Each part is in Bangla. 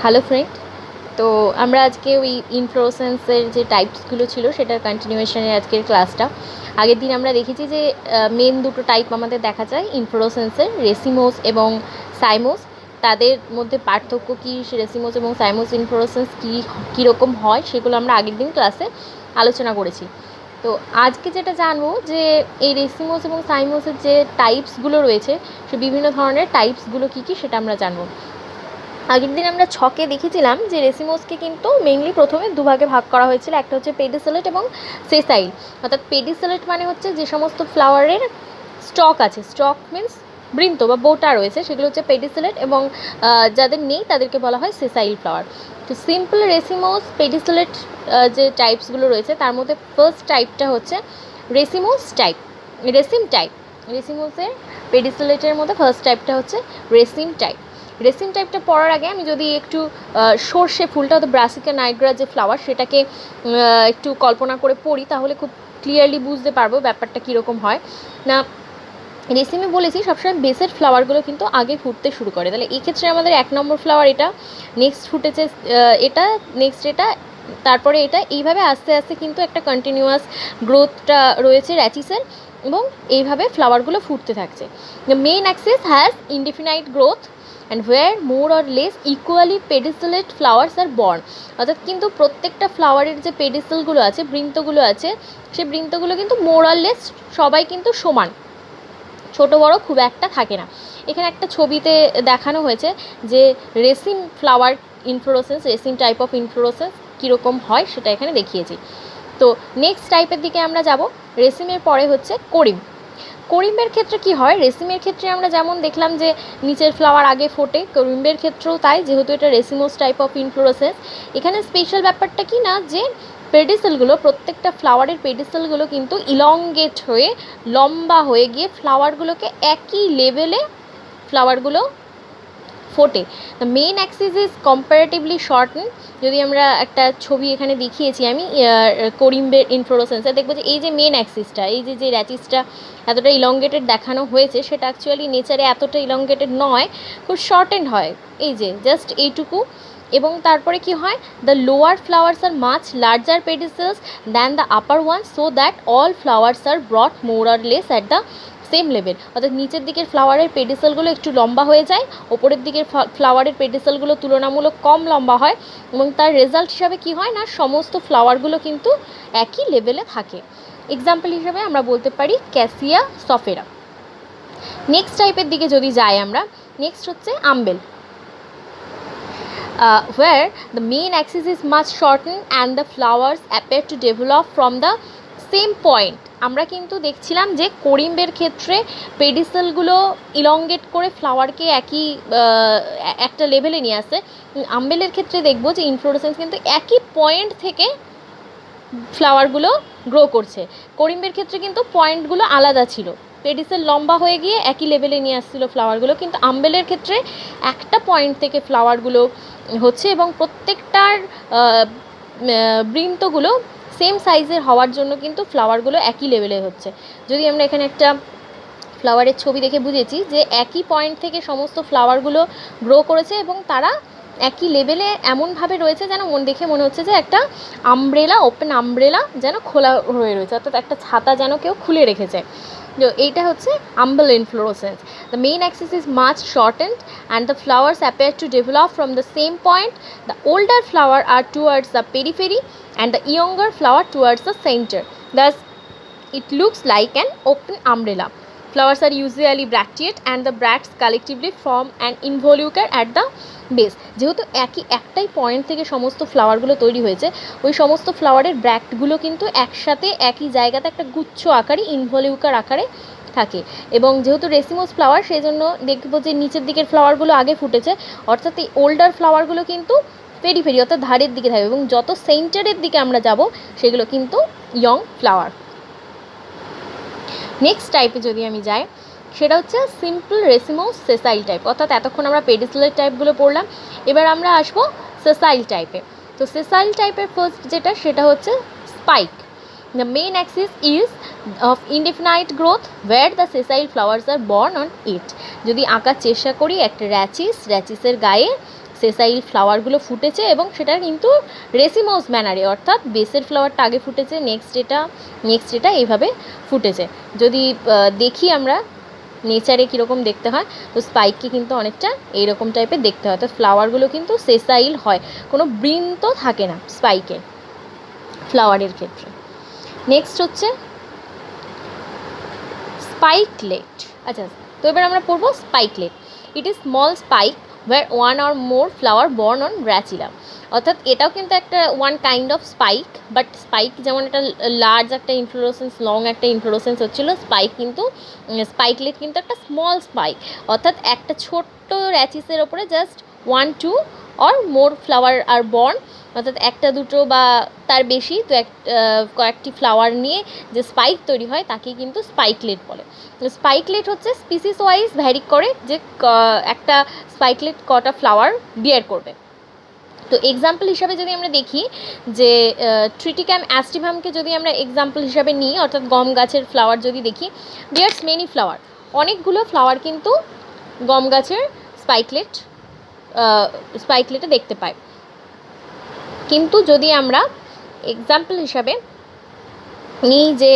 Hello friend. তো আমরা আজকে ওই ইনফ্লোরেসেন্সের যে টাইপসগুলো ছিল সেটার কন্টিনিউয়েশনে আজকের ক্লাসটা। আগের দিন আমরা দেখেছি যে মেন দুটো টাইপ আমাদের দেখা যায় ইনফ্লোরেসেন্সের, রেসিমোস এবং সাইমোস। তাদের মধ্যে পার্থক্য কী, রেসিমোস এবং সাইমোস ইনফ্লোরেসেন্স কীরকম হয় সেগুলো আমরা আগের দিন ক্লাসে আলোচনা করেছি। তো আজকে যেটা জানবো যে এই রেসিমোস এবং সাইমোসের যে টাইপসগুলো রয়েছে সে বিভিন্ন ধরনের টাইপসগুলো কী কী সেটা আমরা জানবো। আগের দিন আমরা ছকে দেখেছিলাম যে রেসিমোসকে কিন্তু মেইনলি প্রথমে দুভাগে ভাগ করা হয়েছিল। একটা হচ্ছে পেডিসেলেট এবং সেসাইল। অর্থাৎ পেডিসেলেট মানে হচ্ছে যে সমস্ত ফ্লাওয়ারের স্টক আছে, স্টক মিন্স বৃন্ত বা বোটা রয়েছে, সেগুলো হচ্ছে পেডিসেলেট, এবং যাদের নেই তাদেরকে বলা হয় সেসাইল ফ্লাওয়ার। তো সিম্পল রেসিমোস পেডিসেলেট যে টাইপসগুলো রয়েছে তার মধ্যে ফার্স্ট টাইপটা হচ্ছে রেসিমোস টাইপ, রেসিম টাইপ। রেসিমোসের পেডিসেলেটের মধ্যে ফার্স্ট টাইপটা হচ্ছে রেসিম টাইপ। রেসিম টাইপটা পড়ার আগে আমি যদি একটু সর্ষে ফুলটা, অর্থাৎ ব্রাসিকা নাইগ্রা যে ফ্লাওয়ার, সেটাকে একটু কল্পনা করে পড়ি তাহলে খুব ক্লিয়ারলি বুঝতে পারবো ব্যাপারটা কীরকম হয়। না, রেসিমে বলেছি সবসময় বেসের ফ্লাওয়ারগুলো কিন্তু আগে ফুটতে শুরু করে। তাহলে এই ক্ষেত্রে আমাদের 1 নম্বর ফ্লাওয়ার এটা, নেক্সট ফুটেছে এটা, নেক্সট এটা, তারপরে এটা, এইভাবে আস্তে আস্তে কিন্তু একটা কন্টিনিউয়াস গ্রোথটা রয়েছে র্যাচিসের, এবং এইভাবে ফ্লাওয়ারগুলো ফুটতে থাকছে। The main axis has indefinite growth and where more or less equally pedicellate flowers are borne. অর্থাৎ কিন্তু প্রত্যেকটা ফ্লাওয়ারের যে পেডিসেলগুলো আছে, বৃন্তগুলো আছে, সেই বৃন্তগুলো কিন্তু মোর অর লেস সবাই কিন্তু সমান, ছোট বড় খুব একটা থাকে না। এখানে একটা ছবিতে দেখানো হয়েছে যে raceme flower inflorescence, raceme type of inflorescence কীরকম হয় সেটা এখানে দেখিয়েছি। তো নেক্সট টাইপের দিকে আমরা যাব। রেসিমের পরে হচ্ছে করিম। করিম্বের ক্ষেত্রে কি হয়, রেসিমের ক্ষেত্রে আমরা যেমন দেখলাম যে নিচের ফ্লাওয়ার আগে ফোটে, করিম্বের ক্ষেত্রেও তাই, যেহেতু এটা রেসিমোস টাইপ অফ ইনফ্লোরেসেন্স। এখানে স্পেশাল ব্যাপারটা কি না, যে পেডিসেলগুলো, প্রত্যেকটা ফ্লাওয়ারের পেডিসেলগুলো কিন্তু ইলংগেট হয়ে লম্বা হয়ে গিয়ে ফ্লাওয়ারগুলোকে একই লেভেলে ফ্লাওয়ারগুলো ফোটে। The main axis is comparatively shorten. যদি আমরা একটা ছবি এখানে দেখিয়েছি আমি করিম্বের ইনফ্লোরেসেন্সে, দেখবো যে এই যে মেন অ্যাক্সিসটা, এই যে র্যাচিসটা এতটা ইলংগেটেড দেখানো হয়েছে, সেটা অ্যাকচুয়ালি নেচারে এতটা ইলংগেটেড নয়, খুব শর্টেন্ড হয়, এই যে জাস্ট এইটুকু। এবং তারপরে কি হয়, the lower flowers are much larger pedicels than the upper one, so that all flowers are brought more or less at the same level. অর্থাৎ নিচের দিকের ফ্লাওয়ারের পেডিসেলগুলো একটু লম্বা হয়ে যায়, ওপরের দিকের ফ্লাওয়ারের পেডিসেলগুলো তুলনামূলক কম লম্বা হয়, এবং তার রেজাল্ট হিসাবে কি হয় না, সমস্ত ফ্লাওয়ারগুলো কিন্তু একই লেভেলে থাকে। এক্সাম্পল হিসাবে আমরা বলতে পারি ক্যাসিয়া সফেরা। নেক্সট টাইপের দিকে যদি যাই আমরা, নেক্সট হচ্ছে আম্বেল, where the main axis is much shortened and the flowers appear to develop from the same point. আমরা কিন্তু দেখছিলাম যে করিম্বের ক্ষেত্রে পেডিসেলগুলো ইলংগেট করে ফ্লাওয়ারকে একই একটা লেভেলে নিয়ে আসে। আম্বেলের ক্ষেত্রে দেখব যে ইনফ্লোরেসেন্স কিন্তু একই পয়েন্ট থেকে ফ্লাওয়ারগুলো গ্রো করছে। করিম্বের ক্ষেত্রে কিন্তু পয়েন্টগুলো আলাদা ছিল, পেডিসেল লম্বা হয়ে গিয়ে একই লেভেলে নিয়ে আসছিল ফ্লাওয়ারগুলো, কিন্তু আম্বেলের ক্ষেত্রে একটা পয়েন্ট থেকে ফ্লাওয়ারগুলো হচ্ছে, এবং প্রত্যেকটার বৃন্তগুলো সেম সাইজের হওয়ার জন্য কিন্তু ফ্লাওয়ারগুলো একই লেভেলে হচ্ছে। যদি আমরা এখানে একটা ফ্লাওয়ারের ছবি দেখে বুঝেছি যে একই পয়েন্ট থেকে সমস্ত ফ্লাওয়ারগুলো গ্রো করেছে, এবং তারা একই লেভেলে এমনভাবে রয়েছে যেন দেখে মনে হচ্ছে যে একটা আমব্রেলা, ওপেন আমব্রেলা যেন খোলা হয়ে রয়েছে, অর্থাৎ একটা ছাতা যেন কেউ খুলে রেখেছে। তো এইটা হচ্ছে umbel inflorescence. The main axis is much shortened and the flowers appear to develop from the same point. The older flower are towards the periphery and the younger flower towards the center. Thus, it looks like an open umbrella. Flowers are usually bracteate and the bracts collectively form an involucre at the base. যেহেতু একটাই পয়েন্ট থেকে সমস্ত ফ্লাওয়ারগুলো তৈরি হয়েছে, ওই সমস্ত ফ্লাওয়ারের ব্র্যাক্টগুলো কিন্তু একসাথে একই জায়গাতে একটা গুচ্ছ আকারে, ইনভলিউকার আকারে থাকে। এবং যেহেতু রেসিমোস ফ্লাওয়ার, সেই জন্য দেখব যে নিচের দিকের ফ্লাওয়ারগুলো আগে ফুটেছে, অর্থাৎ এই ওল্ডার ফ্লাওয়ারগুলো কিন্তু পেরিফেরি অর্থাৎ ধারের দিকে থাকবে, এবং যত সেন্টারের দিকে আমরা যাব সেগুলো কিন্তু ইয়ং ফ্লাওয়ার। নেক্সট টাইপে যদি আমি যাই, সেটা হচ্ছে সিম্পল রেসিমোস সেসাইল টাইপ। অর্থাৎ এতক্ষণ আমরা পেডিসেলের টাইপগুলো পড়লাম, এবার আমরা আসবো সেসাইল টাইপে। তো সেসাইল টাইপের ফার্স্ট যেটা, সেটা হচ্ছে spike. The main axis is of indefinite growth where the sessile flowers are born on it. যদি আঁকার চেষ্টা করি একটা র্যাচিসের গায়ে সেসাইল ফ্লাওয়ারগুলো ফুটেছে এবং সেটা কিন্তু রেসিমোস ম্যানারে, অর্থাৎ বেসের ফ্লাওয়ারটা আগে ফুটেছে, নেক্সট এটা এইভাবে ফুটেছে। যদি দেখি আমরা নেচারে কীরকম দেখতে হয়, তো স্পাইককে কিন্তু অনেকটা এইরকম টাইপের দেখতে হয়। তো ফ্লাওয়ারগুলো কিন্তু সেসাইল হয়, কোনো বৃন্ত থাকে না স্পাইকে ফ্লাওয়ারের ক্ষেত্রে। নেক্সট হচ্ছে স্পাইকলেট। আচ্ছা, তো এবার আমরা পড়বো spikelet. It is small spike where one or more flower borne on rachilla. অর্থাৎ এটাও কিন্তু একটা one kind of spike, but spike যেমন একটা লার্জ একটা ইনফ্লোরেসেন্স, লং একটা ইনফ্লোরেসেন্স হচ্ছিলো, স্পাইকলেট কিন্তু একটা স্মল স্পাইক, অর্থাৎ একটা ছোট্ট র্যাচিসের ওপরে just 1-2 or more flower are borne, অর্থাৎ একটা দুটো বা তার বেশি, তো কয়েকটি ফ্লাওয়ার নিয়ে যে স্পাইক তৈরি হয় তাকে কিন্তু স্পাইকলেট বলে। স্পাইকলেট হচ্ছে স্পিসিস ওয়াইজ ভ্যারি করে, যে একটা স্পাইকলেট কটা ফ্লাওয়ার বিয়ার করবে। তো এক্সাম্পল হিসাবে যদি আমরা দেখি যে ট্রিটিক্যাম অ্যাস্টিভামকে যদি আমরা এক্সাম্পল হিসাবে নিই, অর্থাৎ গম গাছের ফ্লাওয়ার যদি দেখি, দেয়ার্স মেনি ফ্লাওয়ার, অনেকগুলো ফ্লাওয়ার কিন্তু গম গাছের স্পাইকলেটে দেখতে পাই। কিন্তু যদি আমরা এক্সাম্পল হিসাবে নিই যে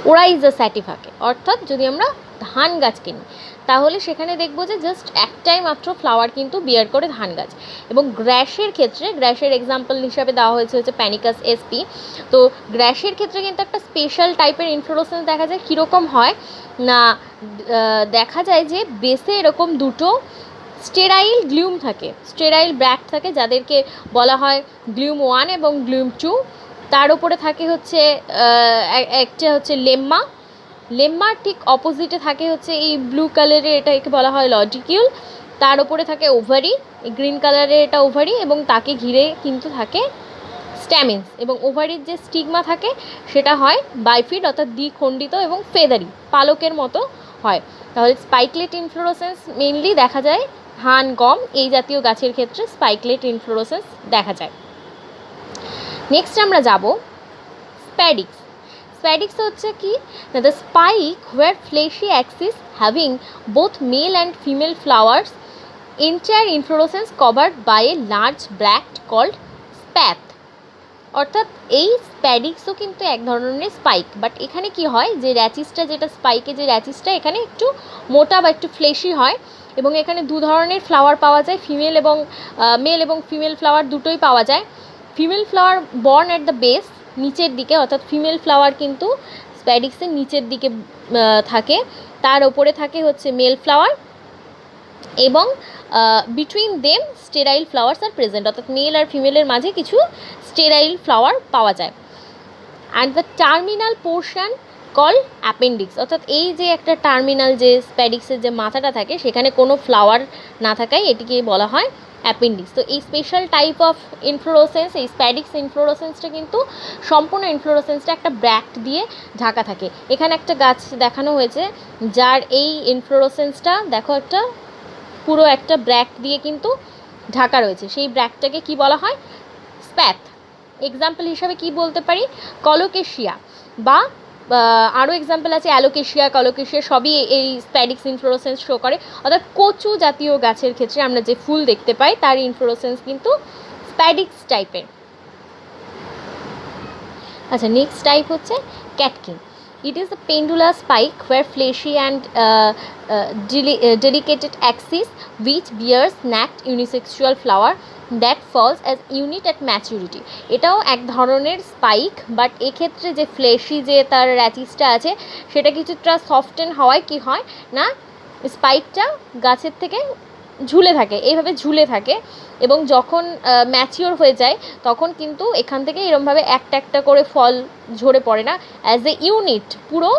ওরাইজা স্যাটিভাকে, অর্থাৎ যদি আমরা ধান গাছকে নিই, তাহলে সেখানে দেখবো যে জাস্ট একটাই মাত্র ফ্লাওয়ার কিন্তু বিয়ার করে ধান গাছ। এবং গ্র্যাশের ক্ষেত্রে, গ্র্যাশের এক্সাম্পল হিসাবে দেওয়া হচ্ছে প্যানিকাস এসপি। তো গ্র্যাশের ক্ষেত্রে কিন্তু একটা স্পেশাল টাইপের ইনফ্লোরেসেন্স দেখা যায়। কীরকম হয় না, দেখা যায় যে বেসে এরকম দুটো স্টেরাইল গ্লুম থাকে, স্টেরাইল ব্র্যাক্ট থাকে, যাদেরকে বলা হয় গ্লুম 1 এবং গ্লুম 2। তার উপরে থাকে হচ্ছে একটা হচ্ছে লেম্মার ঠিক অপোজিটে থাকে হচ্ছে এই ব্লু কালারের, এটাকে বলা হয় লজিকিউল। তার উপরে থাকে ওভারি, গ্রিন কালারের এটা ওভারি, এবং তাকে ঘিরে কিন্তু থাকে স্ট্যামিন্স, এবং ওভারির যে স্টিগমা থাকে সেটা হয় বাইফিড, অর্থাৎ দ্বিখণ্ডিত এবং ফেদারি, পালকের মতো হয়। তাহলে স্পাইকলেট ইনফ্লোরেসেন্স মেইনলি দেখা যায় ধান, গম এই জাতীয় গাছের ক্ষেত্রে স্পাইকলেট ইনফ্লোরেসেন্স দেখা যায়। নেক্সট আমরা যাব স্প্যাডিক্স। স্প্যাডিক্স হচ্ছে কি না, the spike where fleshy axis having both male and female flowers, entire inflorescence covered by a large bract called spathe. অর্থাৎ এই স্প্যাডিক্সও কিন্তু এক ধরনের স্পাইক, বাট এখানে কি হয় যে র্যাচিসটা, যেটা স্পাইকে যে র্যাচিসটা এখানে একটু মোটা বা একটু ফ্লেশি হয়, এবং এখানে দু ধরনের ফ্লাওয়ার পাওয়া যায়, মেল এবং ফিমেল ফ্লাওয়ার দুটোই পাওয়া যায়। Female flower born at the base, নিচের দিকে, অর্থাৎ ফিমেল ফ্লাওয়ার কিন্তু স্প্যাডিক্সের নিচের দিকে থাকে, তার ওপরে থাকে হচ্ছে মেল ফ্লাওয়ার, এবং বিটুইন দেম স্টেরাইল ফ্লাওয়ার্স আর প্রেজেন্ট, অর্থাৎ মেল আর ফিমেলের মাঝে কিছু স্টেরাইল ফ্লাওয়ার পাওয়া যায়। And the terminal portion call appendix, অর্থাৎ এই যে একটা টার্মিনাল যে স্প্যাডিক্সের যে মাথাটা থাকে সেখানে কোনো ফ্লাওয়ার না থাকায় এটিকে বলা হয় অ্যাপেন্ডিক্স। তো এই স্পেশাল টাইপ অফ ইনফ্লোরেসেন্স, এই স্প্যাডিক্স ইনফ্লোরেসেন্সটা কিন্তু সম্পূর্ণ ইনফ্লোরেসেন্সটা একটা ব্র্যাক্ট দিয়ে ঢাকা থাকে। এখানে একটা গাছ দেখানো হয়েছে যার এই ইনফ্লোরেসেন্সটা দেখো একটা পুরো একটা ব্র্যাক্ট দিয়ে কিন্তু ঢাকা রয়েছে, সেই ব্র্যাক্টটাকে কি বলা হয়? স্প্যাথ। এক্সাম্পল হিসাবে কি বলতে পারি? কলোকেশিয়া, বা আরও এক্সাম্পল আছে অ্যালোকেশিয়া, কলোকেশিয়া, সবই এই স্প্যাডিক্স ইনফ্লোরেসেন্স শো করে। অর্থাৎ কচু জাতীয় গাছের ক্ষেত্রে আমরা যে ফুল দেখতে পাই তার ইনফ্লোরেসেন্স কিন্তু স্প্যাডিক্স টাইপের। আচ্ছা, নেক্সট টাইপ হচ্ছে ক্যাটকিন। It is a pendular spike where fleshy and delicated axis which bears snapped unisexual flower that falls as unit at maturity. এটাও এক ধরনের স্পাইক, বাট এক্ষেত্রে যে ফ্লেশি যে তার র্যাচিসটা আছে সেটা কিছুটা সফটেন হওয়ায় কি হয় না, স্পাইকটা গাছের থেকে ঝুলে থাকে, এইভাবে ঝুলে থাকে, এবং যখন ম্যাচিওর হয়ে যায় তখন কিন্তু এখান থেকে এরমভাবে একটা একটা করে ফল ঝরে পড়ে না, অ্যাজ এ ইউনিট পুরো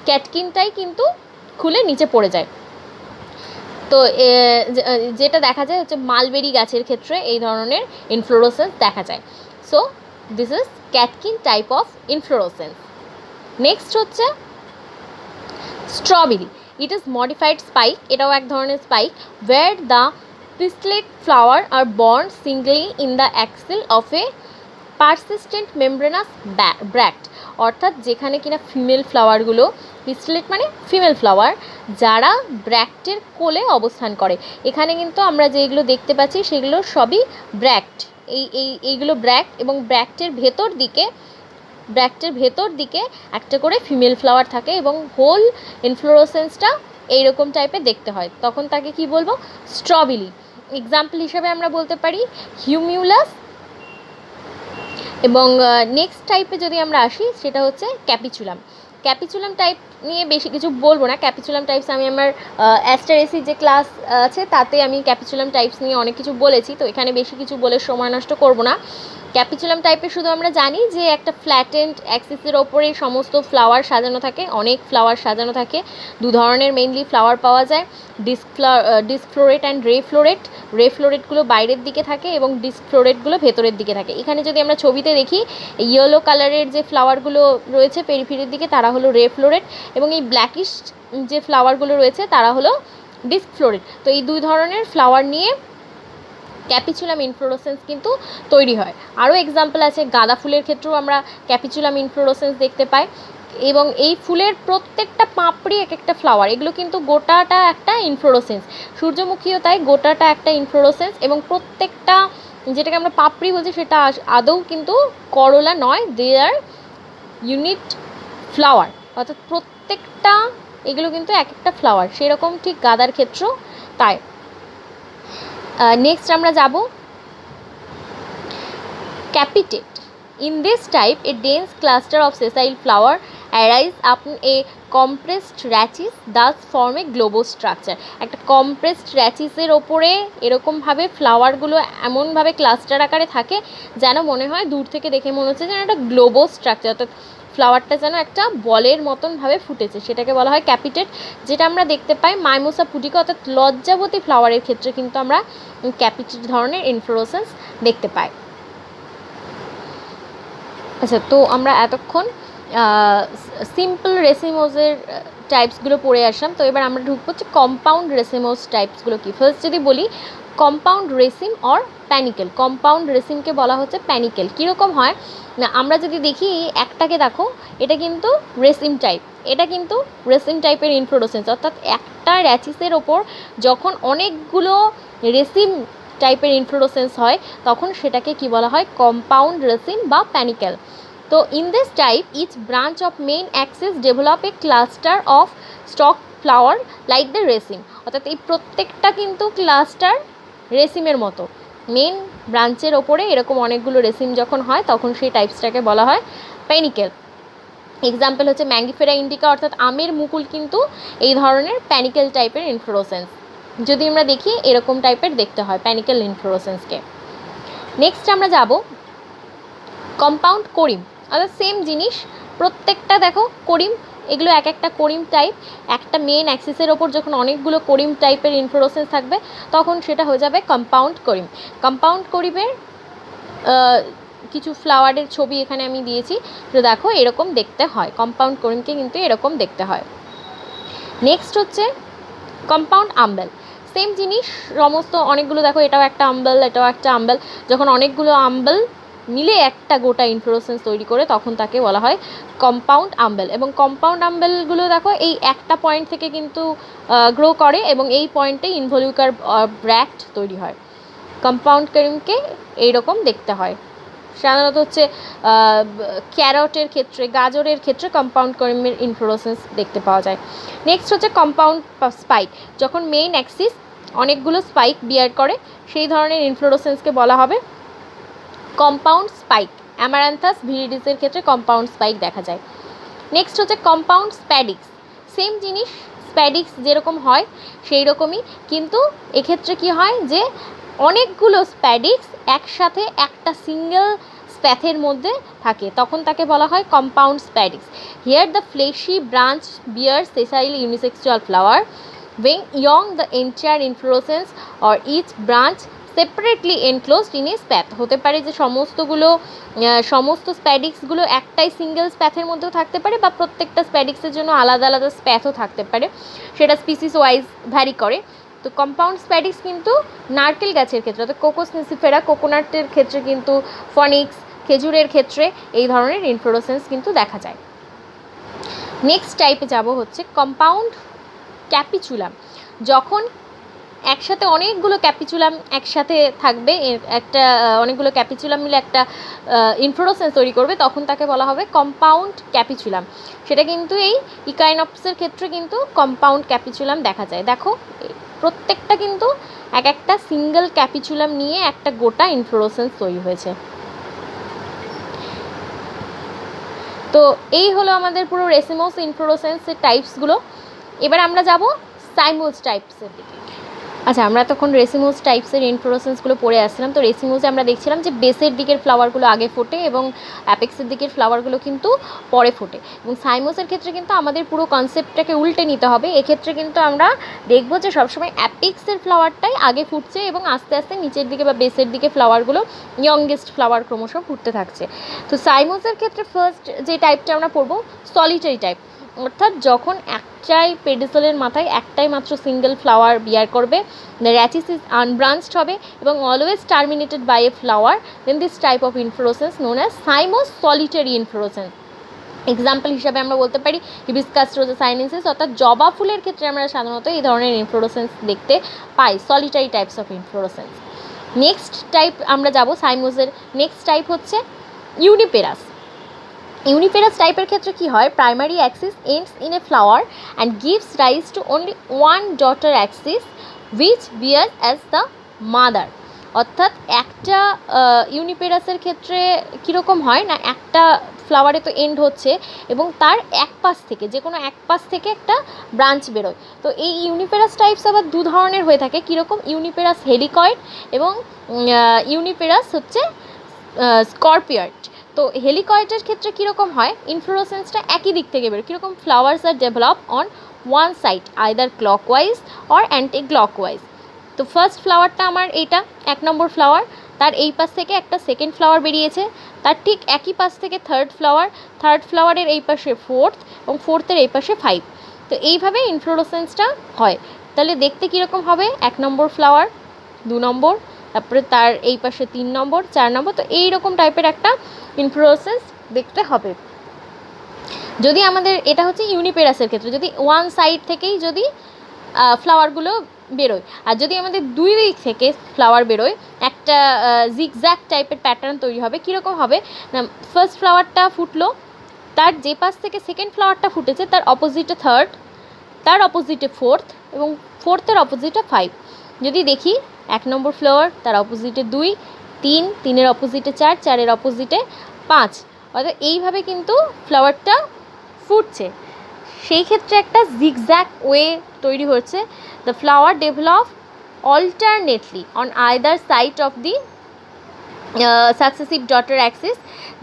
ক্যাটকিনটাই কিন্তু খুলে নিচে পড়ে যায়। তো যেটা দেখা যায় হচ্ছে মালবেরি গাছের ক্ষেত্রে এই ধরনের ইনফ্লোরেসেন্স দেখা যায়। So this is catkin type of inflorescence. Next হচ্ছে strobile. It is modified spike, এটাও এক ধরনের স্পাইক, where the pistillate flower are borne singly in the axil of a persistent membranous bract. অর্থাৎ যেখানে কিনা ফিমেল ফ্লাওয়ারগুলো পিস্টিলেট মানে ফিমেল ফ্লাওয়ার, যারা ব্র্যাক্টের কোলে অবস্থান করে। এখানে কিন্তু আমরা যেগুলো দেখতে পাচ্ছি সেগুলো সবই ব্র্যাক্ট, এইগুলো ব্র্যাক্ট, এবং ব্র্যাক্টের ভেতর দিকে একটা করে ফিমেল ফ্লাওয়ার থাকে এবং হোল ইনফ্লোরেসেন্সটা এইরকম টাইপের দেখতে হয়, তখন তাকে কি বলবো? স্ট্রবেরি। এক্সাম্পল হিসেবে আমরা বলতে পারি হিউমিউলাস। এবং নেক্সট টাইপে যদি আমরা আসি সেটা হচ্ছে ক্যাপিচুলাম। ক্যাপিচুলাম টাইপ নিয়ে বেশি কিছু বলবো না। ক্যাপিচুলাম টাইপস আমি আমার অ্যাস্টারেসি যে ক্লাস আছে তাতে আমি ক্যাপিচুলাম টাইপস নিয়ে অনেক কিছু বলেছি, তো এখানে বেশি কিছু বলে সময় নষ্ট করব না। ক্যাপিচুলাম টাইপে শুধু আমরা জানি যে একটা ফ্ল্যাটেন্ড অ্যাক্সিসের ওপরে সমস্ত ফ্লাওয়ার সাজানো থাকে, অনেক ফ্লাওয়ার সাজানো থাকে। দু ধরনের মেইনলি ফ্লাওয়ার পাওয়া যায়, ডিস্ক ফ্লোরেট অ্যান্ড রে ফ্লোরেট। রে ফ্লোরেটগুলো বাইরের দিকে থাকে এবং ডিস্ক ফ্লোরেটগুলো ভেতরের দিকে থাকে। এখানে যদি আমরা ছবিতে দেখি ইয়েলো কালারের যে ফ্লাওয়ারগুলো রয়েছে পেরিফেরির দিকে তারা হলো রে ফ্লোরেট, এবং এই ব্ল্যাকিশ যে ফ্লাওয়ারগুলো রয়েছে তারা হলো ডিস্ক ফ্লোরেট। তো এই দুই ধরনের ফ্লাওয়ার নিয়ে ক্যাপিচুলাম ইনফ্লোরেসেন্স কিন্তু তৈরি হয়। আরও এক্সাম্পল আছে, গাঁদা ফুলের ক্ষেত্রেও আমরা ক্যাপিচুলাম ইনফ্লোরেসেন্স দেখতে পাই, এবং এই ফুলের প্রত্যেকটা পাপড়ি এক একটা ফ্লাওয়ার, এগুলো কিন্তু গোটাটা একটা ইনফ্লোরেসেন্স। সূর্যমুখীও তাই, গোটাটা একটা ইনফ্লোরেসেন্স, এবং প্রত্যেকটা যেটাকে আমরা পাপড়ি বলছি সেটা আদৌ কিন্তু করলা নয়, দে আর ইউনিট ফ্লাওয়ার, অর্থাৎ প্রত্যেকটা এগুলো কিন্তু এক একটা ফ্লাওয়ার। সেরকম ঠিক গাঁদার ক্ষেত্রেও তাই। নেক্সট আমরা যাব capitate. In this type, a dense cluster of sessile flower arise upon a compressed rachis, thus form a globose structure. একটা compressed rachis-এর ওপরে এরকমভাবে ফ্লাওয়ারগুলো এমনভাবে ক্লাস্টার আকারে থাকে যেন মনে হয়, দূর থেকে দেখে মনে হচ্ছে যেন একটা গ্লোবোস স্ট্রাকচার, অর্থাৎ ফ্লাওয়ারটা যেন একটা বলের মতনভাবে ফুটেছে, সেটাকে বলা হয় ক্যাপিটেট। যেটা আমরা দেখতে পাই মাইমোসা পুটিকা অর্থাৎ লজ্জাবতী ফ্লাওয়ারের ক্ষেত্রে কিন্তু আমরা ক্যাপিটেট ধরনের ইনফ্লোরেসেন্স দেখতে পাই। আচ্ছা, তো আমরা এতক্ষণ সিম্পল রেসিমোজের টাইপসগুলো পড়ে আসলাম। তো এবার আমরা ঢুকবো হচ্ছে কম্পাউন্ড রেসিমোজ টাইপসগুলো কি। ফার্স্ট যদি বলি কম্পাউন্ড রেসিম অর প্যানিকেল। কম্পাউন্ড রেসিমকে বলা হচ্ছে প্যানিকেল। কীরকম হয় না, আমরা যদি দেখি একটাকে দেখো, এটা কিন্তু রেসিম টাইপ, এটা কিন্তু রেসিম টাইপের ইনফ্লোরেসেন্স, অর্থাৎ একটা র্যাচিসের ওপর যখন অনেকগুলো রেসিম টাইপের ইনফ্লোরেসেন্স হয় তখন সেটাকে কি বলা হয়? কম্পাউন্ড রেসিম বা প্যানিকেল। তো in this type each branch of main axis develop a cluster of stalk flower like the raceme, অর্থাৎ এই প্রত্যেকটা কিন্তু ক্লাস্টার রেসিমের মতো। মেন ব্রাঞ্চের ওপরে এরকম অনেকগুলো রেসিম যখন হয় তখন সেই টাইপসটাকে বলা হয় প্যানিকেল। এক্সাম্পল হচ্ছে ম্যাঙ্গিফেরা ইন্ডিকা, অর্থাৎ আমের মুকুল কিন্তু এই ধরনের প্যানিকেল টাইপের ইনফ্লোরেসেন্স। যদি আমরা দেখি এরকম টাইপের দেখতে হয় প্যানিকেল ইনফ্লোরেসেন্সকে। নেক্সট আমরা যাব কম্পাউন্ড করিম, অর্থাৎ সেম জিনিস, প্রত্যেকটা দেখো করিম, এগুলো এক একটা করিম টাইপ। একটা মেন অ্যাক্সিসের ওপর যখন অনেকগুলো করিম টাইপের ইনফ্লোরেসেন্স থাকবে তখন সেটা হয়ে যাবে কম্পাউন্ড করিম। কম্পাউন্ড করিমের কিছু ফ্লাওয়ারের ছবি এখানে আমি দিয়েছি, তো দেখো এরকম দেখতে হয়। কম্পাউন্ড করিমকে কিন্তু এরকম দেখতে হয়। নেক্সট হচ্ছে কম্পাউন্ড আম্বেল। সেম জিনিস, সমস্ত অনেকগুলো দেখো, এটাও একটা আম্বেল, এটাও একটা আম্বেল। যখন অনেকগুলো আম্বেল মিলে একটা গোটা ইনফ্লোরেসেন্স তৈরি করে তখন তাকে বলা হয় কম্পাউন্ড আম্বেল। এবং কম্পাউন্ড আম্বেলগুলো দেখো এই একটা পয়েন্ট থেকে কিন্তু গ্রো করে এবং এই পয়েন্টে ইনভলিউকার ব্র্যাক্ট তৈরি হয়। কম্পাউন্ড করিমকে এইরকম দেখতে হয়। সাধারণত হচ্ছে ক্যারটের ক্ষেত্রে, গাজরের ক্ষেত্রে কম্পাউন্ড করিমের ইনফ্লোরেসেন্স দেখতে পাওয়া যায়। নেক্সট হচ্ছে কম্পাউন্ড স্পাইক। যখন মেইন অ্যাক্সিস অনেকগুলো স্পাইক বিয়ার করে সেই ধরনের ইনফ্লোরেসেন্সকে বলা হবে কম্পাউন্ড স্পাইক। অ্যামারান্থাস ভিরিডিসের ক্ষেত্রে কম্পাউন্ড স্পাইক দেখা যায়। নেক্সট হচ্ছে কম্পাউন্ড স্প্যাডিক্স। সেম জিনিস, স্প্যাডিক্স যেরকম হয় সেই রকমই, কিন্তু এক্ষেত্রে কি হয় যে অনেকগুলো স্প্যাডিক্স একসাথে একটা সিঙ্গেল স্প্যাথের মধ্যে থাকে, তখন তাকে বলা হয় compound spadix. Here the fleshy branch bears sessile unisexual flower when young the entire inflorescence or each branch separately enclosed in a spathe. হতে পারে যে সমস্ত স্প্যাডিক্সগুলো একটাই সিঙ্গেল স্প্যাথের মধ্যেও থাকতে পারে বা প্রত্যেকটা স্প্যাডিক্সের জন্য আলাদা আলাদা স্প্যাথও থাকতে পারে, সেটা স্পিসিস ওয়াইজ ভ্যারি করে। তো কম্পাউন্ড স্প্যাডিক্স কিন্তু নারকেল গাছের ক্ষেত্রে, অর্থাৎ কোকোস নিসিফেরা কোকোনাটের ক্ষেত্রে, কিন্তু ফনিক্স খেজুরের ক্ষেত্রে এই ধরনের ইনফ্লোরেসেন্স কিন্তু দেখা যায়। নেক্সট টাইপে যাব হচ্ছে কম্পাউন্ড ক্যাপিচুলাম। যখন একসাথে অনেকগুলো ক্যাপিচুলাম একসাথে থাকবে, একটা অনেকগুলো ক্যাপিচুলাম মিলে একটা ইনফ্লোরেসেন্স তৈরি করবে, তখন তাকে বলা হবে কম্পাউন্ড ক্যাপিচুলাম। সেটা কিন্তু এই ইকাইনপসের ক্ষেত্রে কিন্তু কম্পাউন্ড ক্যাপিচুলাম দেখা যায়। দেখো প্রত্যেকটা কিন্তু এক একটা সিঙ্গেল ক্যাপিচুলাম নিয়ে একটা গোটা ইনফ্লোরেসেন্স তৈরি হয়েছে। তো এই হলো আমাদের পুরো রেসিমোস ইনফ্লোরেসেন্সের টাইপসগুলো। এবার আমরা যাব সাইমোস টাইপসের দিকে। আচ্ছা, আমরা তখন রেসিমোস টাইপসের ইনফ্লোরেসেন্সগুলো পড়ে আসছিলাম। তো রেসিমোসে আমরা দেখছিলাম যে বেসের দিকের ফ্লাওয়ারগুলো আগে ফোটে এবং অ্যাপেক্সের দিকের ফ্লাওয়ারগুলো কিন্তু পরে ফোটে। এবং সাইমোসের ক্ষেত্রে কিন্তু আমাদের পুরো কনসেপ্টটাকে উল্টে নিতে হবে। এক্ষেত্রে কিন্তু আমরা দেখবো যে সবসময় অ্যাপেক্সের ফ্লাওয়ারটাই আগে ফুটছে এবং আস্তে আস্তে নিচের দিকে বা বেসের দিকে ফ্লাওয়ারগুলো ইয়ংগেস্ট ফ্লাওয়ার ক্রমশ ফুটতে থাকছে। তো সাইমোসের ক্ষেত্রে ফার্স্ট যে টাইপটা আমরা পড়বো সলিটারি টাইপ, অর্থাৎ যখন একটাই পেডিসেলের মাথায় একটাই মাত্র সিঙ্গেল ফ্লাওয়ার বিয়ার করবে, দ্য র্যাচিস ইজ আনব্রাঞ্চড হবে এবং always terminated by a flower, then this type of inflorescence known as cymose solitary inflorescence. Example হিসাবে আমরা বলতে পারি হিবিস্কাস রোজা সাইনেন্সিস, অর্থাৎ জবা ফুলের ক্ষেত্রে আমরা সাধারণত এই ধরনের ইনফ্লোরেসেন্স দেখতে পাই, solitary types of inflorescence. Next type আমরা যাব সাইমোসের নেক্সট টাইপ হচ্ছে ইউনিপেরাস। ইউনিপেরাস টাইপের ক্ষেত্রে কি হয়, primary axis ends in a flower and gives rise to only one daughter axis which bear as the mother. অর্থাৎ একটা ইউনিপেরাসের ক্ষেত্রে কীরকম হয় না, একটা ফ্লাওয়ারে তো এন্ড হচ্ছে এবং তার এক পাশ থেকে যে কোনো এক পাশ থেকে একটা ব্রাঞ্চ বেরোয়। তো এই ইউনিপেরাস টাইপস আবার দু ধরনের হয়ে থাকে। কীরকম, ইউনিপেরাস হেলিকয়েড এবং ইউনিপেরাস হচ্ছে স্করপিয়ড। তো হেলিকয়েডের ক্ষেত্রে কীরকম হয়, ইনফ্লোরেসেন্সটা একই দিক থেকে বেরোয়। কীরকম, flowers are develop on one side either clockwise or anticlockwise. তো ফার্স্ট ফ্লাওয়ারটা আমার এইটা 1 নম্বর ফ্লাওয়ার, তার এই পাশ থেকে একটা সেকেন্ড ফ্লাওয়ার বেরিয়েছে, তার ঠিক একই পাশ থেকে থার্ড ফ্লাওয়ারের এই পাশে ফোর্থ এবং ফোর্থের এই পাশে 5। তো এইভাবে ইনফ্লোরেসেন্সটা হয়। তাহলে দেখতে কীরকম হবে, 1 নম্বর ফ্লাওয়ার, 2 নম্বর, তারপরে তার এই পাশে 3 নম্বর, 4 নম্বর। তো এইরকম টাইপের একটা ইনফ্লোরেসেন্স দেখতে হবে। যদি আমাদের এটা হচ্ছে ইউনিপেরাসের ক্ষেত্রে, যদি ওয়ান সাইড থেকেই যদি ফ্লাওয়ারগুলো বেরোয়, আর যদি আমাদের দুই দিক থেকে ফ্লাওয়ার বেরোয় একটা জিগজ্যাগ টাইপের প্যাটার্ন তৈরি হবে। কীরকম হবে না, ফার্স্ট ফ্লাওয়ারটা ফুটলো, তার যে পাশ থেকে সেকেন্ড ফ্লাওয়ারটা ফুটেছে তার অপোজিটে থার্ড, তার অপোজিটে ফোর্থ এবং ফোর্থের অপোজিটে 5। যদি দেখি 1 নম্বর ফ্লাওয়ার, তার অপোজিটে 2, 3, 3-এর অপোজিটে 4, 4-এর অপোজিটে 5। অর্থাৎ এইভাবে কিন্তু ফ্লাওয়ারটা ফুটছে। সেই ক্ষেত্রে একটা জিগজ্যাগ ওয়ে তৈরি হচ্ছে। The flower develop alternately on either side of the successive daughter Axis,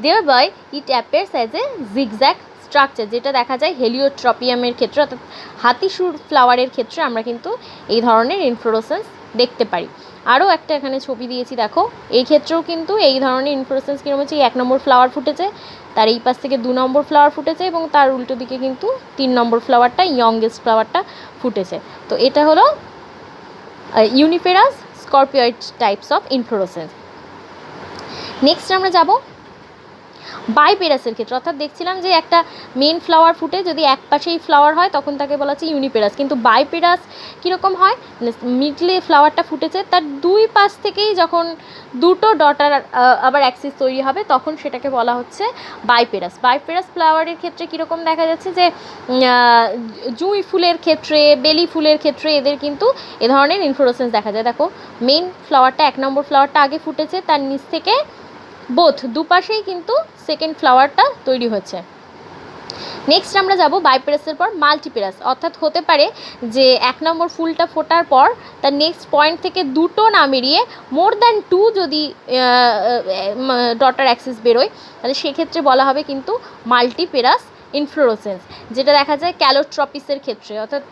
thereby it appears as a zigzag structure, যেটা দেখা যায় হেলিওট্রপিয়ামের ক্ষেত্রে, অর্থাৎ হাতিসুর ফ্লাওয়ারের ক্ষেত্রে আমরা কিন্তু এই ধরনের ইনফ্লোরেসেন্স দেখতে পারি। আরও একটা এখানে ছবি দিয়েছি দেখো, এই ক্ষেত্রেও কিন্তু এই ধরনের ইনফ্লোরেসেন্স কীরকম হচ্ছে, 1 নম্বর ফ্লাওয়ার ফুটেছে, তার এই পাশ থেকে 2 নম্বর ফ্লাওয়ার ফুটেছে এবং তার উল্টো দিকে কিন্তু 3 নম্বর ফ্লাওয়ারটা, ইয়ংগেস্ট ফ্লাওয়ারটা ফুটেছে। তো এটা হলো ইউনিপেরাস স্করপিয়য়েড টাইপস অফ ইনফ্লোরেসেন্স। নেক্সট আমরা যাব বাইপেরাসের ক্ষেত্রে, অর্থাৎ দেখছিলাম যে একটা মেন ফ্লাওয়ার ফুটে যদি এক পাশেই ফ্লাওয়ার হয় তখন তাকে বলা হচ্ছে ইউনিপেরাস। কিন্তু বাইপেরাস কীরকম হয়, মিডলে ফ্লাওয়ারটা ফুটেছে, তার দুই পাশ থেকেই যখন দুটো ডটার আবার অ্যাক্সিস তৈরি হবে তখন সেটাকে বলা হচ্ছে বাইপেরাস। বাইপেরাস ফ্লাওয়ারের ক্ষেত্রে কীরকম দেখা যাচ্ছে যে জুঁই ফুলের ক্ষেত্রে, বেলি ফুলের ক্ষেত্রে এদের কিন্তু এ ধরনের ইনফ্লোরেসেন্স দেখা যায়। দেখো মেন ফ্লাওয়ারটা 1 নম্বর ফ্লাওয়ারটা আগে ফুটেছে, তার নিচ থেকে বোথ দুপাশেই কিন্তু সেকেন্ড ফ্লাওয়ারটা তৈরি হচ্ছে। নেক্সট আমরা যাব বাইপেরাসের পর মাল্টিপেরাস, অর্থাৎ হতে পারে যে 1 নম্বর ফুলটা ফোটার পর তার নেক্সট পয়েন্ট থেকে দুটো না বেরিয়ে মোর দ্যান 2 যদি ডটার অ্যাক্সিস বেরোয় তাহলে সেক্ষেত্রে বলা হবে কিন্তু মাল্টিপেরাস ইনফ্লোরেসেন্স, যেটা দেখা যায় ক্যালোট্রপিসের ক্ষেত্রে, অর্থাৎ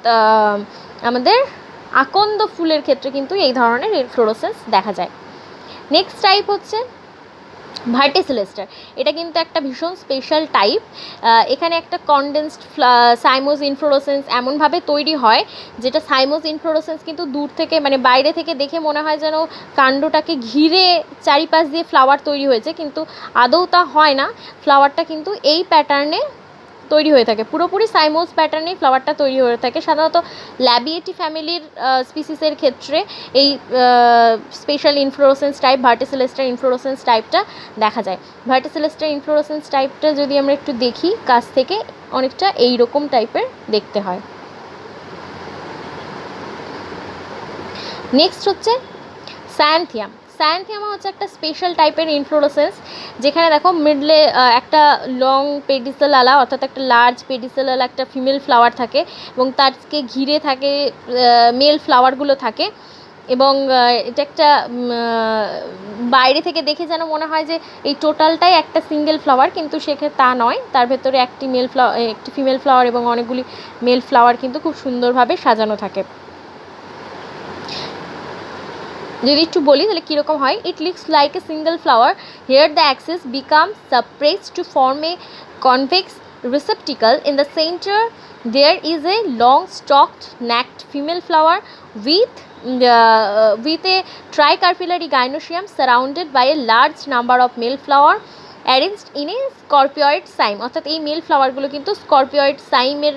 আমাদের আকন্দ ফুলের ক্ষেত্রে কিন্তু এই ধরনের ইনফ্লোরেসেন্স দেখা যায়। নেক্সট টাইপ হচ্ছে ভার্টিসিলেস্টার। এটা কিন্তু একটা ভীষণ স্পেশাল টাইপ। এখানে একটা কনডেন্সড সাইমোস ইনফ্লোরেসেন্স এমনভাবে তৈরি হয় যেটা সাইমোস ইনফ্লোরেসেন্স কিন্তু দূর থেকে মানে বাইরে থেকে দেখে মনে হয় যেন কাণ্ডটাকে ঘিরে চারিপাশ দিয়ে ফ্লাওয়ার তৈরি হয়েছে, কিন্তু আদৌ তা হয় না। ফ্লাওয়ারটা কিন্তু এই প্যাটার্নে তৈরি হয়ে থাকে। পুরোপুরি সাইমোস প্যাটার্নেই ফ্লাওয়ারটা তৈরি হয়ে থাকে। সাধারণত ল্যাবিয়েটি ফ্যামিলির স্পিসিসের ক্ষেত্রে এই স্পেশাল ইনফ্লোরেসেন্স টাইপ ভার্টিসিলেস্টার ইনফ্লোরেসেন্স টাইপটা দেখা যায়। ভার্টিসিলেস্টার ইনফ্লোরেসেন্স টাইপটা যদি আমরা একটু দেখি কাছ থেকে, অনেকটা এই রকম টাইপের দেখতে হয়। নেক্সট হচ্ছে সায়ান্থিয়াম। সায়ান্থিয়াম হচ্ছে একটা স্পেশাল টাইপের ইনফ্লোরেসেন্স, যেখানে দেখো মিডলে একটা লং পেডিসেলালা অর্থাৎ একটা লার্জ পেডিসেলালা একটা ফিমেল ফ্লাওয়ার থাকে এবং তারকে ঘিরে থাকে মেল ফ্লাওয়ারগুলো থাকে। এবং এটা একটা বাইরে থেকে দেখে যেন মনে হয় যে এই টোটালটাই একটা সিঙ্গেল ফ্লাওয়ার, কিন্তু সেক্ষেত্রে তা নয়। তার ভেতরে একটি ফিমেল ফ্লাওয়ার এবং অনেকগুলি মেল ফ্লাওয়ার কিন্তু খুব সুন্দরভাবে সাজানো থাকে। যদি একটু বলি তাহলে কীরকম হয়, it looks like a single flower, here the axis become suppressed to form a convex receptacle. In the center there is a long stalked necked female flower with a tricarpillary gynoecium surrounded by a large number of male flower arranged in a scorpioid cyme. অর্থাৎ এই মেল ফ্লাওয়ারগুলো কিন্তু স্করপিয়েড সাইমের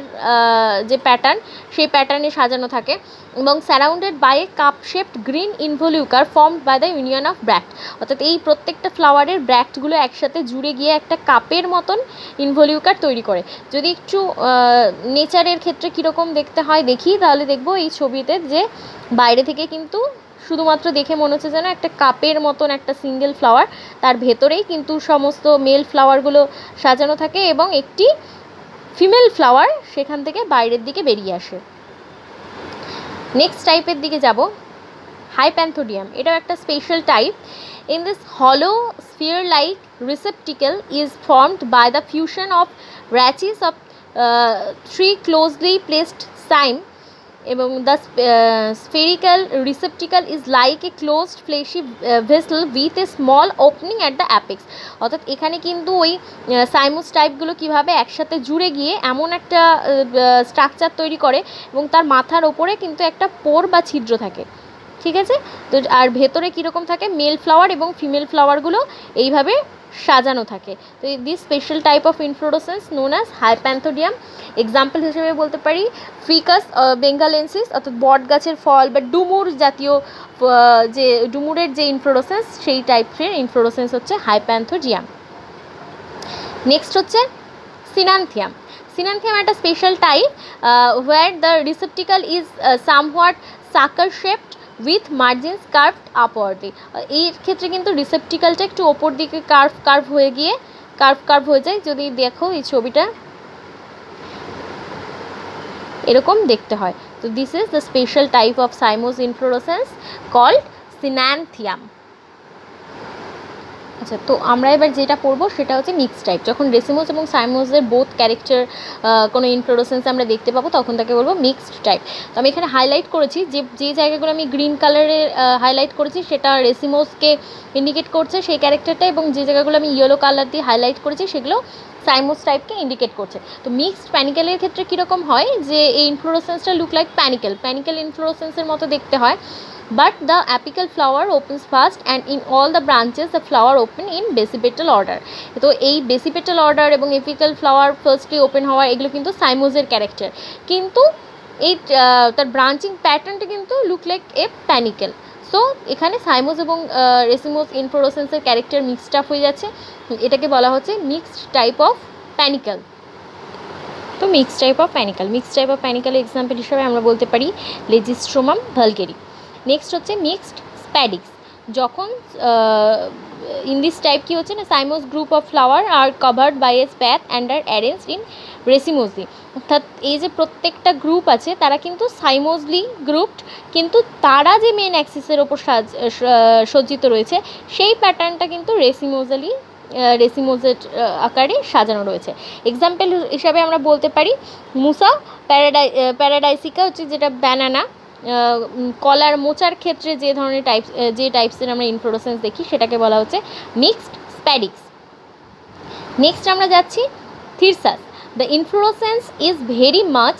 যে প্যাটার্ন সেই প্যাটার্নে সাজানো থাকে এবং surrounded by a cup shaped green involucre formed by the union of bract. অর্থাৎ এই প্রত্যেকটা ফ্লাওয়ারের ব্র্যাক্টগুলো একসাথে জুড়ে গিয়ে একটা কাপের মতন ইনভলিউকার তৈরি করে। যদি একটু নেচারের ক্ষেত্রে কীরকম দেখতে হয় দেখি, তাহলে দেখব এই ছবিতে যে বাইরে থেকে কিন্তু শুধুমাত্র দেখে মনে হচ্ছে যেন একটা কাপের মতন একটা সিঙ্গেল ফ্লাওয়ার, তার ভেতরেই কিন্তু সমস্ত মেল ফ্লাওয়ারগুলো সাজানো থাকে এবং একটি ফিমেল ফ্লাওয়ার সেখান থেকে বাইরের দিকে বেরিয়ে আসে। নেক্সট টাইপের দিকে যাব, হাইপ্যান্থোডিয়াম। এটাও একটা স্পেশাল টাইপ। ইন দিস হলো sphere like receptacle is formed by the fusion of branches of three closely placed cyme এবং the spherical receptacle is like a closed fleshy vessel with a small opening at the apex। অর্থাৎ এখানে কিন্তু ওই সাইমোস টাইপগুলো কীভাবে একসাথে জুড়ে গিয়ে এমন একটা স্ট্রাকচার তৈরি করে এবং তার মাথার ওপরে কিন্তু একটা পোর বা ছিদ্র থাকে, ঠিক আছে। তো আর ভেতরে কীরকম থাকে, মেল ফ্লাওয়ার এবং ফিমেল ফ্লাওয়ারগুলো এইভাবে সাজানো থাকে। তো this special type of inflorescence known as hypanthodium. Example হিসেবে বলতে পারি ফিকাস বেঙ্গালেন্সিস, অর্থাৎ বট গাছের ফল বা ডুমুর জাতীয় যে ডুমুরের যে ইনফ্লোরেসেন্স সেই টাইপের ইনফ্লোরেসেন্স হচ্ছে হাইপ্যান্থোডিয়াম। নেক্সট হচ্ছে সিনান্থিয়াম। সিনান্থিয়াম একটা special type where the receptacle is somewhat saucer shaped with margins curved upwardly. এই ক্ষেত্রে কিন্তু রিসেপ্টিক্যালটা একটু ওপর দিকে কার্ভ হয়ে গিয়ে কার্ভ হয়ে যায়। যদি দেখো এই ছবিটা এরকম দেখতে হয়। তো this is the special type of cymose inflorescence called coenanthium. আচ্ছা, তো আমরা এবার যেটা পড়বো সেটা হচ্ছে মিক্সড টাইপ। যখন রেসিমোস এবং সাইমোসের বোথ ক্যারেক্টার কোনো ইনফ্লোরেসেন্স আমরা দেখতে পাবো তখন তাকে বলবো মিক্সড টাইপ। তো আমি এখানে হাইলাইট করেছি যে জায়গাগুলো আমি গ্রিন কালারের হাইলাইট করেছি সেটা রেসিমোসকে ইন্ডিকেট করছে সেই ক্যারেক্টারটা, এবং যে জায়গাগুলো আমি ইয়েলো কালার দিয়ে হাইলাইট করেছি সেগুলো সাইমোস টাইপকে ইন্ডিকেট করছে। তো মিক্সড প্যানিক্যালের ক্ষেত্রে কীরকম হয় যে এই ইনফ্লোরেসেন্সটা লুক লাইক প্যানিক্যাল ইনফ্লোরেসেন্সের মতো দেখতে হয়, but the apical flower opens first and in all the branches the flower open in basipetal order। তো এই basipetal order এবং apical flower ফার্স্টলি ওপেন হওয়া এগুলো কিন্তু সাইমোসের ক্যারেক্টার, কিন্তু এই তার ব্রাঞ্চিং প্যাটার্নটা কিন্তু লুক লাইক এ প্যানিক্যাল। সো এখানে সাইমোস এবং রেসিমোস ইনফ্লোরেসেন্সের ক্যারেক্টার মিক্সড আপ হয়ে যাচ্ছে, এটাকে বলা হচ্ছে মিক্সড টাইপ অফ প্যানিক্যাল। তো mixed type of panicle example হিসাবে আমরা বলতে পারি লেজিস্ট্রোমাম ভালগেরি। নেক্সট হচ্ছে মিক্সড স্প্যাডিক্স। যখন ইন দিস টাইপ কী হচ্ছে না, cymose group of flower are covered by a spathe and are arranged in racemosely. অর্থাৎ এই যে প্রত্যেকটা গ্রুপ আছে তারা কিন্তু সাইমোসলি গ্রুপড, কিন্তু তারা যে মেন অ্যাক্সিসের ওপর সজ্জিত রয়েছে সেই প্যাটার্নটা কিন্তু রেসিমোসের আকারে সাজানো রয়েছে। এক্সাম্পল হিসাবে আমরা বলতে পারি মুসা প্যারাডাইসিকা হচ্ছে যেটা ব্যানানা, কলার মোচার ক্ষেত্রে যে ধরনের টাইপসের আমরা ইনফ্লোরেসেন্স দেখি সেটাকে বলা হচ্ছে মিক্সড স্প্যাডিক্স। নেক্সট আমরা যাচ্ছি thyrsus. The inflorescence is very much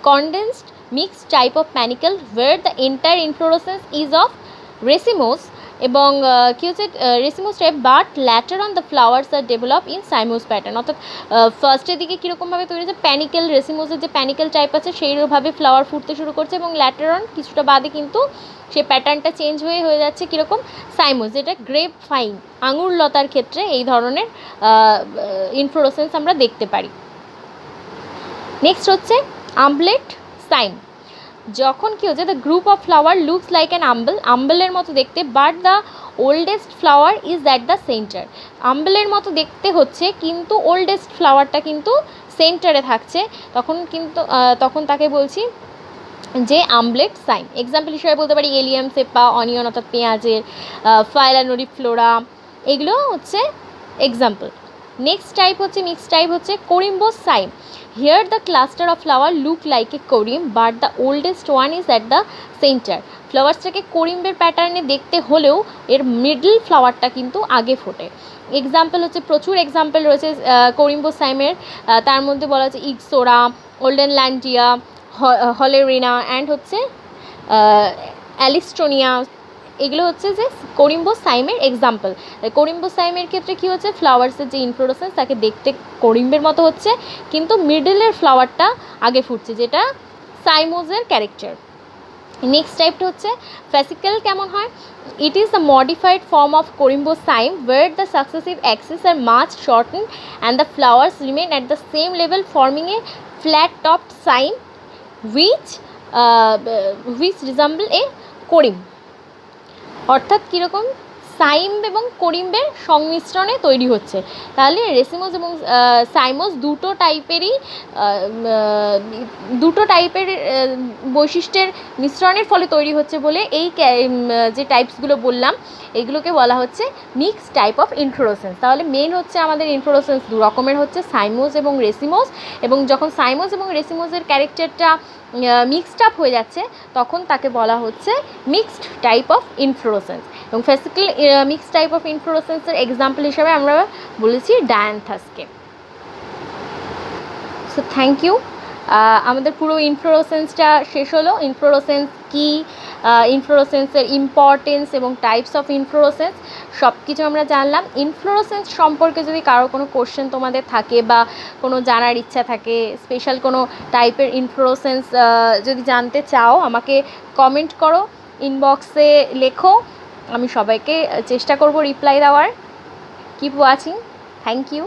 condensed mixed type of panicle where the entire inflorescence is of racemose এবং কী হচ্ছে racemose type, but later on the flowers are develop in cymose pattern. অর্থাৎ ফার্স্টের দিকে কীরকমভাবে তৈরি হচ্ছে, প্যানিকেল, রেসিমোসের যে প্যানিকেল টাইপ আছে সেইভাবে ফ্লাওয়ার ফুটতে শুরু করছে, এবং ল্যাটার অন কিছুটা বাদে কিন্তু সেই প্যাটার্নটা চেঞ্জ হয়ে যাচ্ছে কীরকম, সাইমোস, যেটা গ্রেপ ফাইন, আঙুর লতার ক্ষেত্রে এই ধরনের ইনফ্লোরেসেন্স আমরা দেখতে পারি। নেক্সট হচ্ছে আম্বলেট সাইম। যখন কী হচ্ছে, the group of flower looks like an আম্বেলের মতো দেখতে, but the oldest flower is at the centre. আম্বেলের মতো দেখতে হচ্ছে কিন্তু ওল্ডেস্ট ফ্লাওয়ারটা কিন্তু সেন্টারে থাকছে, তখন তাকে বলছি যে আম্বলেট সাইম। এক্সাম্পল হিসেবে বলতে পারি এলিয়াম সেপা, অনিয়ন অর্থাৎ পেঁয়াজের, ফাইলানোরিফ্লোরা, এগুলো হচ্ছে এক্সাম্পল। নেক্সট টাইপ হচ্ছে মিক্সড টাইপ হচ্ছে corymbose cyme. Here the cluster of flower look like a corymb, but the oldest one is at the centre. ফ্লাওয়ার্সটাকে করিম্বের প্যাটার্নে দেখতে হলেও এর মিডল ফ্লাওয়ারটা কিন্তু আগে ফোটে। এক্সাম্পল হচ্ছে, প্রচুর এক্সাম্পল রয়েছে করিম্বোস সাইমের, তার মধ্যে বলা হচ্ছে ইক্সোরা, ওল্ডেন ল্যান্ডিয়া, হলেরিনা অ্যান্ড হচ্ছে অ্যালিস্টোনিয়া। এগুলো হচ্ছে যে করিম্বোস সাইমের এক্সাম্পল। করিম্বোস সাইমের ক্ষেত্রে কী হচ্ছে, ফ্লাওয়ার্সের যে ইনফ্লোরেসেন্স তাকে দেখতে করিম্বের মতো হচ্ছে, কিন্তু মিডলের ফ্লাওয়ারটা আগে ফুটছে, যেটা সাইমোজের ক্যারেক্টার। নেক্সট টাইপটা হচ্ছে ফ্যাসিকেল। কেমন হয়, it is the modified form of corymbose cyme where the successive axis are much shorten and the flowers remain at the same level, forming a flat topped cyme which resemble a corymb. অর্থাৎ কীরকম, সাইম এবং করিম্বের সংমিশ্রণে তৈরি হচ্ছে। তাহলে রেসিমোস এবং সাইমোস দুটো টাইপের বৈশিষ্ট্যের মিশ্রণের ফলে তৈরি হচ্ছে বলে এই যে টাইপসগুলো বললাম এগুলোকে বলা হচ্ছে মিক্সড টাইপ অফ ইনফ্লোরেসেন্স। তাহলে মেন হচ্ছে আমাদের ইনফ্লোরেসেন্স দু রকমের হচ্ছে, সাইমোস এবং রেসিমোস, এবং যখন সাইমোস এবং রেসিমোসের ক্যারেক্টারটা মিক্সড আপ হয়ে যাচ্ছে তখন তাকে বলা হচ্ছে মিক্সড টাইপ অফ ইনফ্লোরেসেন্স। এবং ফ্যাসিকেল মিক্সড টাইপ অফ ইনফ্লোরেসেন্সের এক্সাম্পল হিসাবে আমরা বলেছি ডায়ান্থাসকে। So thank you. আমাদের পুরো ইনফ্লোরেসেন্সটা শেষ হলো। ইনফ্লোরেসেন্স কী, ইনফ্লোরেসেন্সের ইম্পর্টেন্স এবং টাইপস অফ ইনফ্লোরেসেন্স সব কিছু আমরা জানলাম। ইনফ্লোরেসেন্স সম্পর্কে যদি কারো কোনো কোশ্চেন তোমাদের থাকে বা কোনো জানার ইচ্ছা থাকে, স্পেশাল কোনো টাইপের ইনফ্লোরেসেন্স যদি জানতে চাও, আমাকে কমেন্ট করো, ইনবক্সে লেখো, আমি সবাইকে চেষ্টা করব রিপ্লাই দেওয়ার। Keep watching, thank you.